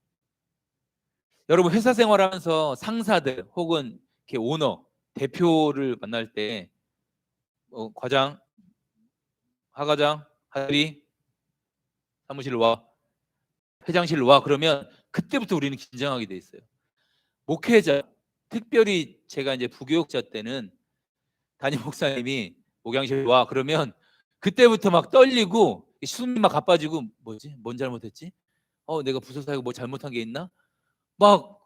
여러분 회사 생활하면서 상사들 혹은 이렇게 오너, 대표를 만날 때 과장, 하과장, 하리 사무실로 와, 회장실로 와 그러면 그때부터 우리는 긴장하게 돼 있어요. 목회자, 특별히 제가 이제 부교육자 때는 담임 목사님이 목양실로 와 그러면 그때부터 막 떨리고 숨이 막 가빠지고 뭐지? 뭔 잘못했지? 내가 부서사고 뭐 잘못한 게 있나? 막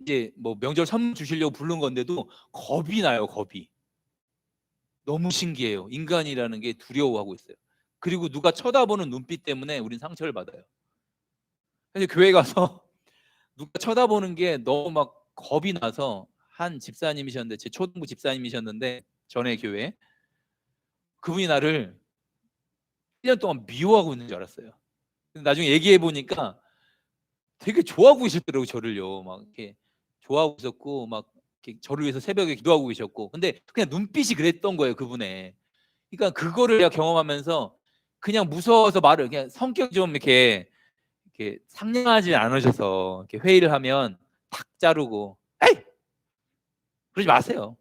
이제 뭐 명절 선물 주시려고 부른 건데도 겁이 나요. 겁이. 너무 신기해요. 인간이라는 게 두려워하고 있어요. 그리고 누가 쳐다보는 눈빛 때문에 우린 상처를 받아요. 그래서 교회 가서 누가 쳐다보는 게 너무 막 겁이 나서 한 집사님이셨는데 제 초등부 집사님이셨는데 전에 교회 그분이 나를 1년 동안 미워하고 있는 줄 알았어요. 근데 나중에 얘기해 보니까 되게 좋아하고 계셨더라고요. 저를요. 막 이렇게 좋아하고 있었고 막 이렇게 저를 위해서 새벽에 기도하고 계셨고 근데 그냥 눈빛이 그랬던 거예요. 그분의. 그러니까 그거를 내가 경험하면서 그냥 무서워서 말을 그냥 성격이 좀 이렇게 상냥하지 않으셔서 이렇게 회의를 하면 탁 자르고 에이 그러지 마세요.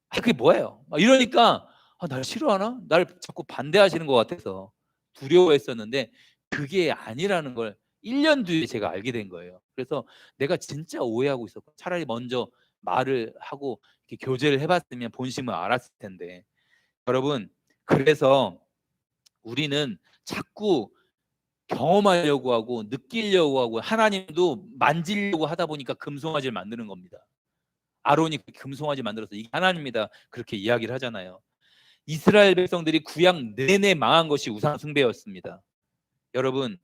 그게 뭐예요? 막 이러니까 날 싫어하나? 날 자꾸 반대하시는 것 같아서 두려워했었는데 그게 아니라는 걸 1년 뒤에 제가 알게 된 거예요. 그래서 내가 진짜 오해하고 있었고 차라리 먼저 말을 하고 이렇게 교제를 해봤으면 본심을 알았을 텐데 여러분 그래서 우리는 자꾸 경험하려고 하고 느끼려고 하고 하나님도 만지려고 하다 보니까 금송아지를 만드는 겁니다. 아론이 금송아지 만들어서 이게 하나님이다 그렇게 이야기를 하잖아요. 이스라엘 백성들이 구약 내내 망한 것이 우상 숭배였습니다. 여러분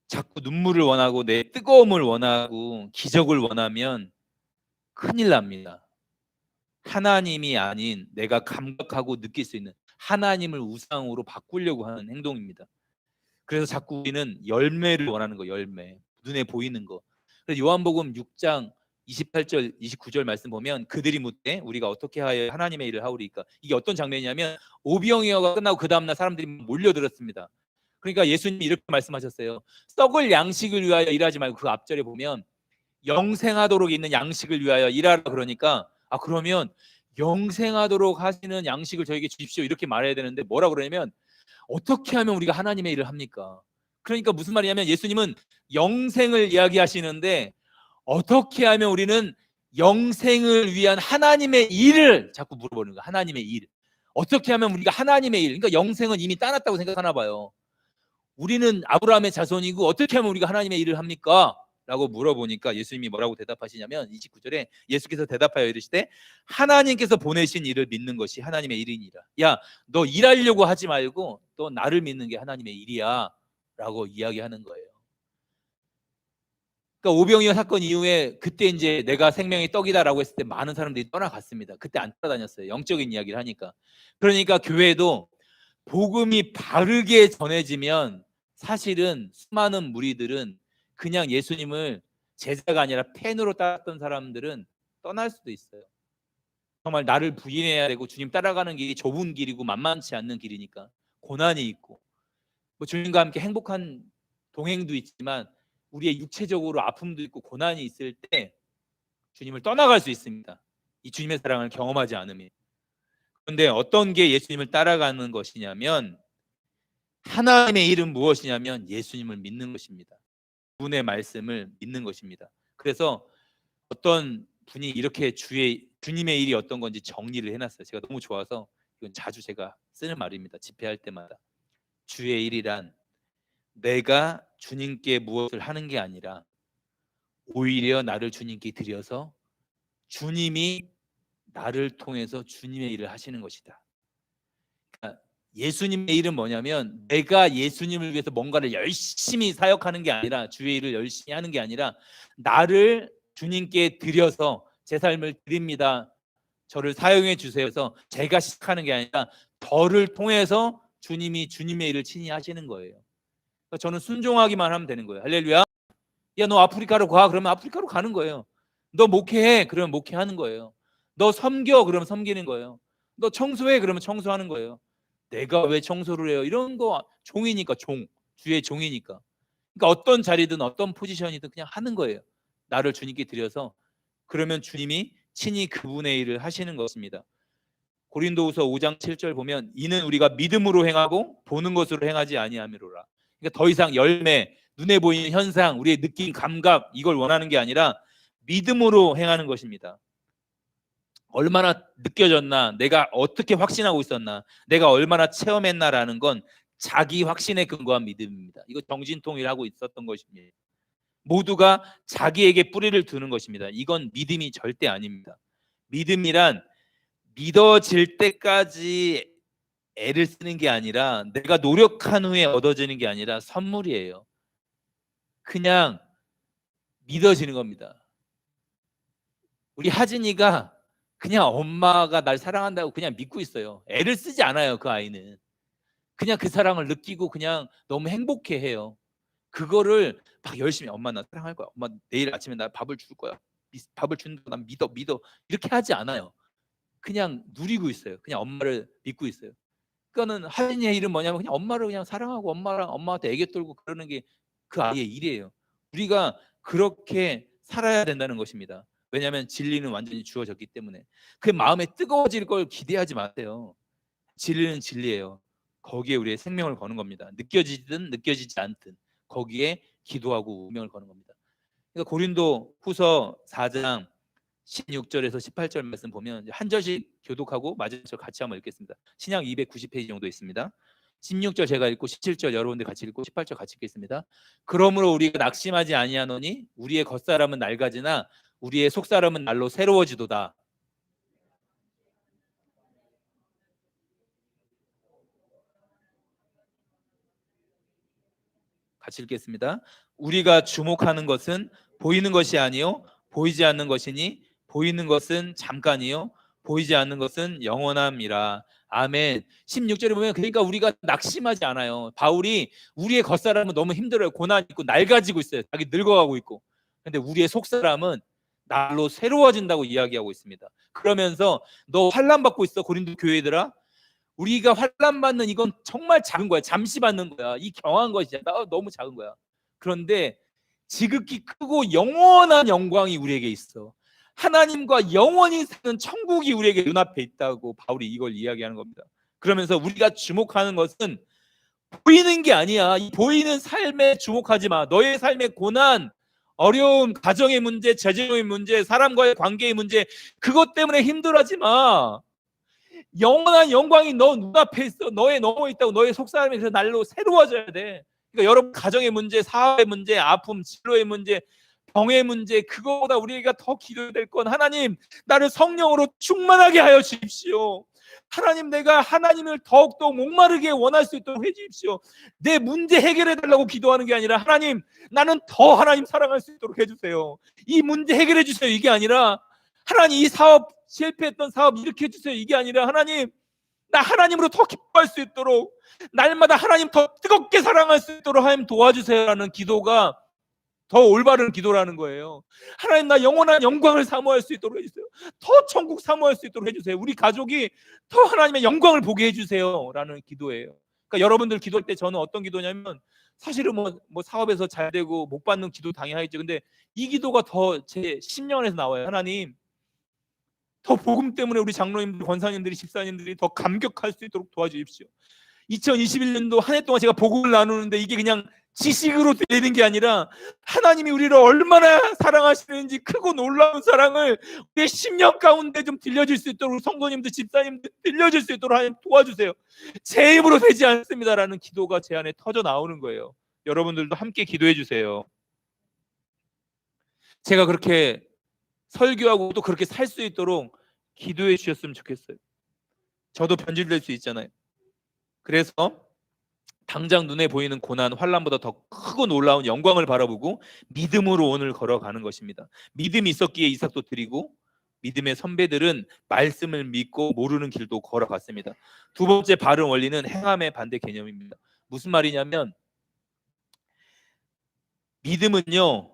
자꾸 눈물을 원하고 내 뜨거움을 원하고 기적을 원하면 큰일 납니다. 하나님이 아닌 내가 감각하고 느낄 수 있는 하나님을 우상으로 바꾸려고 하는 행동입니다. 그래서 자꾸 우리는 열매를 원하는 거, 열매. 눈에 보이는 거. 그래서 요한복음 6장 28절, 29절 말씀 보면 그들이 묻되 우리가 어떻게 하여 하나님의 일을 하오리까? 이게 어떤 장면이냐면 오병이어가 끝나고 그 다음날 사람들이 몰려들었습니다. 그러니까 예수님이 이렇게 말씀하셨어요. 썩을 양식을 위하여 일하지 말고 그 앞절에 보면 영생하도록 있는 양식을 위하여 일하라 그러니까 그러면 영생하도록 하시는 양식을 저에게 주십시오 이렇게 말해야 되는데 뭐라 그러냐면 어떻게 하면 우리가 하나님의 일을 합니까? 그러니까 무슨 말이냐면 예수님은 영생을 이야기하시는데 어떻게 하면 우리는 영생을 위한 하나님의 일을 자꾸 물어보는 거야. 하나님의 일. 어떻게 하면 우리가 하나님의 일. 그러니까 영생은 이미 따놨다고 생각하나 봐요. 우리는 아브라함의 자손이고 어떻게 하면 우리가 하나님의 일을 합니까? 라고 물어보니까 예수님이 뭐라고 대답하시냐면 29절에 예수께서 대답하여 이르시되 하나님께서 보내신 일을 믿는 것이 하나님의 일이니라. 야, 너 일하려고 하지 말고 너 나를 믿는 게 하나님의 일이야 라고 이야기하는 거예요. 그러니까 오병이어 사건 이후에 그때 이제 내가 생명의 떡이다라고 했을 때 많은 사람들이 떠나갔습니다. 그때 안 따라다녔어요. 영적인 이야기를 하니까. 그러니까 교회도 복음이 바르게 전해지면 사실은 수많은 무리들은 그냥 예수님을 제자가 아니라 팬으로 따랐던 사람들은 떠날 수도 있어요. 정말 나를 부인해야 되고 주님 따라가는 길이 좁은 길이고 만만치 않는 길이니까 고난이 있고 뭐 주님과 함께 행복한 동행도 있지만 우리의 육체적으로 아픔도 있고 고난이 있을 때 주님을 떠나갈 수 있습니다. 이 주님의 사랑을 경험하지 않으면. 그런데 어떤 게 예수님을 따라가는 것이냐면 하나님의 일은 무엇이냐면 예수님을 믿는 것입니다. 그분의 말씀을 믿는 것입니다. 그래서 어떤 분이 이렇게 주님의 일이 어떤 건지 정리를 해놨어요. 제가 너무 좋아서 이건 자주 제가 쓰는 말입니다. 집회할 때마다. 주의 일이란 내가 주님께 무엇을 하는 게 아니라 오히려 나를 주님께 드려서 주님이 나를 통해서 주님의 일을 하시는 것이다. 그러니까 예수님의 일은 뭐냐면 내가 예수님을 위해서 뭔가를 열심히 사역하는 게 아니라 주의 일을 열심히 하는 게 아니라 나를 주님께 드려서 제 삶을 드립니다. 저를 사용해 주세요. 그래서 제가 시작하는 게 아니라 저를 통해서 주님이 주님의 일을 친히 하시는 거예요. 그러니까 저는 순종하기만 하면 되는 거예요. 할렐루야. 야, 너 아프리카로 가. 그러면 아프리카로 가는 거예요. 너 목회해. 그러면 목회하는 거예요. 너 섬겨. 그러면 섬기는 거예요. 너 청소해. 그러면 청소하는 거예요. 내가 왜 청소를 해요? 이런 거 종이니까 주의 종이니까. 그러니까 어떤 자리든 어떤 포지션이든 그냥 하는 거예요. 나를 주님께 드려서 그러면 주님이 친히 그분의 일을 하시는 것입니다. 고린도후서 5장 7절 보면 이는 우리가 믿음으로 행하고 보는 것으로 행하지 아니함이로라. 그러니까 더 이상 열매, 눈에 보이는 현상, 우리의 느낌, 감각 이걸 원하는 게 아니라 믿음으로 행하는 것입니다. 얼마나 느껴졌나, 내가 어떻게 확신하고 있었나, 내가 얼마나 체험했나라는 건 자기 확신에 근거한 믿음입니다. 이거 정신통일하고 있었던 것입니다. 모두가 자기에게 뿌리를 두는 것입니다. 이건 믿음이 절대 아닙니다. 믿음이란 믿어질 때까지 애를 쓰는 게 아니라 내가 노력한 후에 얻어지는 게 아니라 선물이에요. 그냥 믿어지는 겁니다. 우리 하진이가 그냥 엄마가 날 사랑한다고 그냥 믿고 있어요. 애를 쓰지 않아요. 그 아이는 그냥 그 사랑을 느끼고 그냥 너무 행복해해요. 그거를 막 열심히 엄마 나 사랑할 거야. 엄마 내일 아침에 나 밥을 줄 거야. 밥을 준다. 난 믿어 이렇게 하지 않아요. 그냥 누리고 있어요. 그냥 엄마를 믿고 있어요. 그러니까는 하진이의 일은 뭐냐면 그냥 엄마를 그냥 사랑하고 엄마한테 애교 떨고 그러는 게 그 아이의 일이에요. 우리가 그렇게 살아야 된다는 것입니다. 왜냐하면 진리는 완전히 주어졌기 때문에. 그 마음에 뜨거워질 걸 기대하지 마세요. 진리는 진리예요. 거기에 우리의 생명을 거는 겁니다. 느껴지든 느껴지지 않든 거기에 기도하고 운명을 거는 겁니다. 그러니까 고린도 후서 4장 16절에서 18절 말씀 보면 한 절씩 교독하고 마지막 절 같이 한번 읽겠습니다. 신약 290페이지 정도 있습니다. 16절 제가 읽고 17절 여러분들 같이 읽고 18절 같이 읽겠습니다. 그러므로 우리가 낙심하지 아니하노니 우리의 겉사람은 낡아지나 우리의 속사람은 날로 새로워지도다. 같이 읽겠습니다. 우리가 주목하는 것은 보이는 것이 아니요 보이지 않는 것이니 보이는 것은 잠깐이요 보이지 않는 것은 영원함이라. 아멘. 16절에 보면 그러니까 우리가 낙심하지 않아요. 바울이 우리의 겉사람은 너무 힘들어요. 고난 있고 낡아지고 있어요. 자기 늙어가고 있고. 근데 우리의 속사람은 날로 새로워진다고 이야기하고 있습니다. 그러면서 너 환난 받고 있어 고린도 교회들아. 우리가 환난 받는 이건 정말 작은 거야. 잠시 받는 거야. 이 경한 것이야. 너무 작은 거야. 그런데 지극히 크고 영원한 영광이 우리에게 있어. 하나님과 영원히 사는 천국이 우리에게 눈앞에 있다고 바울이 이걸 이야기하는 겁니다. 그러면서 우리가 주목하는 것은 보이는 게 아니야. 이 보이는 삶에 주목하지 마. 너의 삶의 고난, 어려움, 가정의 문제, 재정의 문제, 사람과의 관계의 문제 그것 때문에 힘들어하지 마. 영원한 영광이 너 눈앞에 있어. 너의 넘어 있다고. 너의 속사람이 그래서 날로 새로워져야 돼. 그러니까 여러분 가정의 문제, 사업의 문제, 아픔, 진로의 문제, 병의 문제 그거보다 우리가 더 기도될 건 하나님 나를 성령으로 충만하게 하여 주십시오. 하나님 내가 하나님을 더욱더 목마르게 원할 수 있도록 해주십시오. 내 문제 해결해 달라고 기도하는 게 아니라 하나님 나는 더 하나님 사랑할 수 있도록 해주세요. 이 문제 해결해 주세요. 이게 아니라 하나님 이 사업 실패했던 사업 이렇게 해주세요. 이게 아니라 하나님 나 하나님으로 더 기뻐할 수 있도록 날마다 하나님 더 뜨겁게 사랑할 수 있도록 하나님 도와주세요라는 기도가 더 올바른 기도라는 거예요. 하나님 나 영원한 영광을 사모할 수 있도록 해주세요. 더 천국 사모할 수 있도록 해주세요. 우리 가족이 더 하나님의 영광을 보게 해주세요 라는 기도예요. 그러니까 여러분들 기도할 때 저는 어떤 기도냐면 사실은 뭐 사업에서 잘 되고 못 받는 기도 당연하겠죠. 근데 이 기도가 더 제 심령에서 나와요. 하나님 더 복음 때문에 우리 장로님들, 권사님들이, 집사님들이 더 감격할 수 있도록 도와주십시오. 2021년도 한 해 동안 제가 복음을 나누는데 이게 그냥 지식으로 들리는 게 아니라 하나님이 우리를 얼마나 사랑하시는지 크고 놀라운 사랑을 우리의 심령 가운데 좀 들려줄 수 있도록 성도님들, 집사님들 들려줄 수 있도록 하나님 도와주세요. 제 힘으로 되지 않습니다라는 기도가 제 안에 터져 나오는 거예요. 여러분들도 함께 기도해 주세요. 제가 그렇게 설교하고 또 그렇게 살 수 있도록 기도해 주셨으면 좋겠어요. 저도 변질될 수 있잖아요. 그래서 당장 눈에 보이는 고난, 환난보다 더 크고 놀라운 영광을 바라보고 믿음으로 오늘 걸어가는 것입니다. 믿음이 있었기에 이삭도 드리고 믿음의 선배들은 말씀을 믿고 모르는 길도 걸어갔습니다. 두 번째 바른 원리는 행함의 반대 개념입니다. 무슨 말이냐면 믿음은요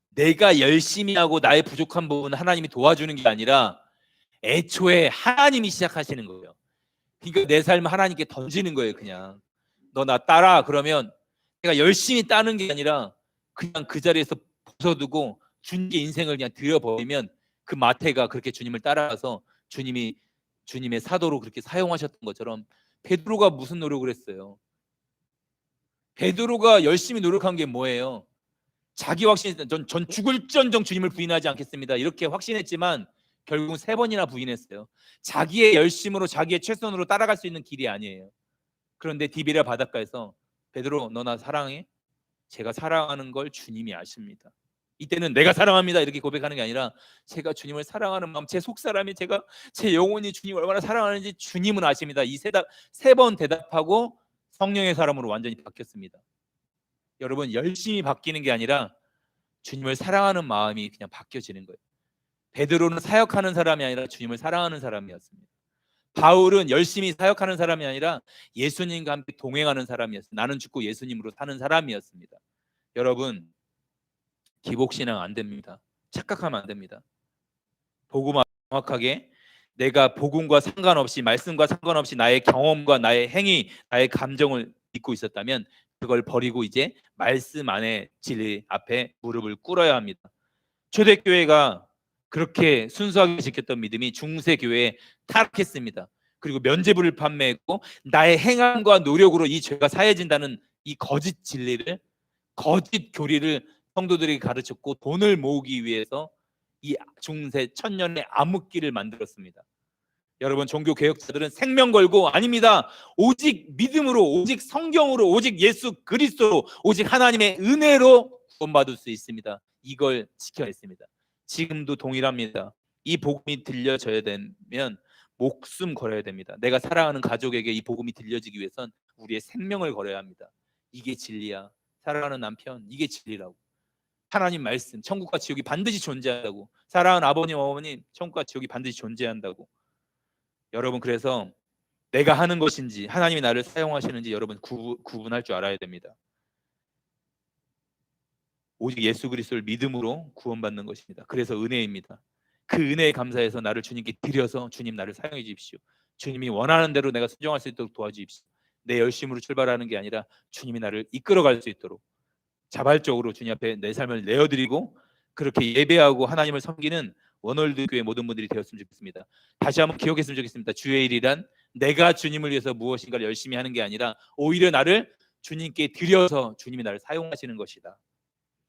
내가 열심히 하고 나의 부족한 부분은 하나님이 도와주는 게 아니라 애초에 하나님이 시작하시는 거예요. 그러니까 내 삶을 하나님께 던지는 거예요. 그냥 너 나 따라 그러면 내가 열심히 따는 게 아니라 그냥 그 자리에서 벗어두고 주님의 인생을 그냥 드려버리면 그 마태가 그렇게 주님을 따라가서 주님이 주님의 사도로 그렇게 사용하셨던 것처럼 베드로가 무슨 노력을 했어요? 베드로가 열심히 노력한 게 뭐예요? 자기 확신, 전 죽을지언정 주님을 부인하지 않겠습니다, 이렇게 확신했지만 결국 3번이나 부인했어요. 자기의 열심으로 자기의 최선으로 따라갈 수 있는 길이 아니에요. 그런데 디베랴 바닷가에서 베드로, 너 나 사랑해? 제가 사랑하는 걸 주님이 아십니다. 이때는 내가 사랑합니다 이렇게 고백하는 게 아니라 제가 주님을 사랑하는 마음, 제 속사람이, 제가 제 영혼이 주님을 얼마나 사랑하는지 주님은 아십니다. 이 3번 대답하고 성령의 사람으로 완전히 바뀌었습니다. 여러분, 열심히 바뀌는 게 아니라 주님을 사랑하는 마음이 그냥 바뀌어지는 거예요. 베드로는 사역하는 사람이 아니라 주님을 사랑하는 사람이었습니다. 바울은 열심히 사역하는 사람이 아니라 예수님과 함께 동행하는 사람이었어요. 나는 죽고 예수님으로 사는 사람이었습니다. 여러분, 기복신앙 안 됩니다. 착각하면 안 됩니다. 복음을 정확하게 내가 복음과 상관없이, 말씀과 상관없이 나의 경험과 나의 행위, 나의 감정을 믿고 있었다면 그걸 버리고 이제 말씀 안에 진리 앞에 무릎을 꿇어야 합니다. 초대교회가 그렇게 순수하게 지켰던 믿음이 중세교회에 타락했습니다. 그리고 면죄부를 판매했고 나의 행함과 노력으로 이 죄가 사해진다는 이 거짓 진리를, 거짓 교리를 성도들에게 가르쳤고 돈을 모으기 위해서 이 중세 천년의 암흑기를 만들었습니다. 여러분, 종교 개혁자들은 생명 걸고 아닙니다. 오직 믿음으로, 오직 성경으로, 오직 예수 그리스도로, 오직 하나님의 은혜로 구원받을 수 있습니다. 이걸 지켜냈습니다. 지금도 동일합니다. 이 복음이 들려져야 되면 목숨 걸어야 됩니다. 내가 사랑하는 가족에게 이 복음이 들려지기 위해선 우리의 생명을 걸어야 합니다. 이게 진리야. 사랑하는 남편, 이게 진리라고. 하나님 말씀, 천국과 지옥이 반드시 존재한다고. 사랑하는 아버님, 어머님, 천국과 지옥이 반드시 존재한다고. 여러분, 그래서 내가 하는 것인지 하나님이 나를 사용하시는지 여러분 구분할 줄 알아야 됩니다. 오직 예수 그리스도를 믿음으로 구원받는 것입니다. 그래서 은혜입니다. 그 은혜에 감사해서 나를 주님께 드려서 주님 나를 사용해 주십시오. 주님이 원하는 대로 내가 순종할 수 있도록 도와주십시오. 내 열심으로 출발하는 게 아니라 주님이 나를 이끌어갈 수 있도록 자발적으로 주님 앞에 내 삶을 내어드리고 그렇게 예배하고 하나님을 섬기는 원월드 교회 모든 분들이 되었으면 좋겠습니다. 다시 한번 기억했으면 좋겠습니다. 주의 일이란 내가 주님을 위해서 무엇인가를 열심히 하는 게 아니라 오히려 나를 주님께 드려서 주님이 나를 사용하시는 것이다.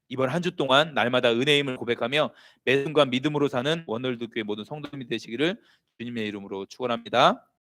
이번 한 주 동안 날마다 은혜임을 고백하며 매 순간 믿음으로 사는 원월드 교회 모든 성도님이 되시기를 주님의 이름으로 축원합니다.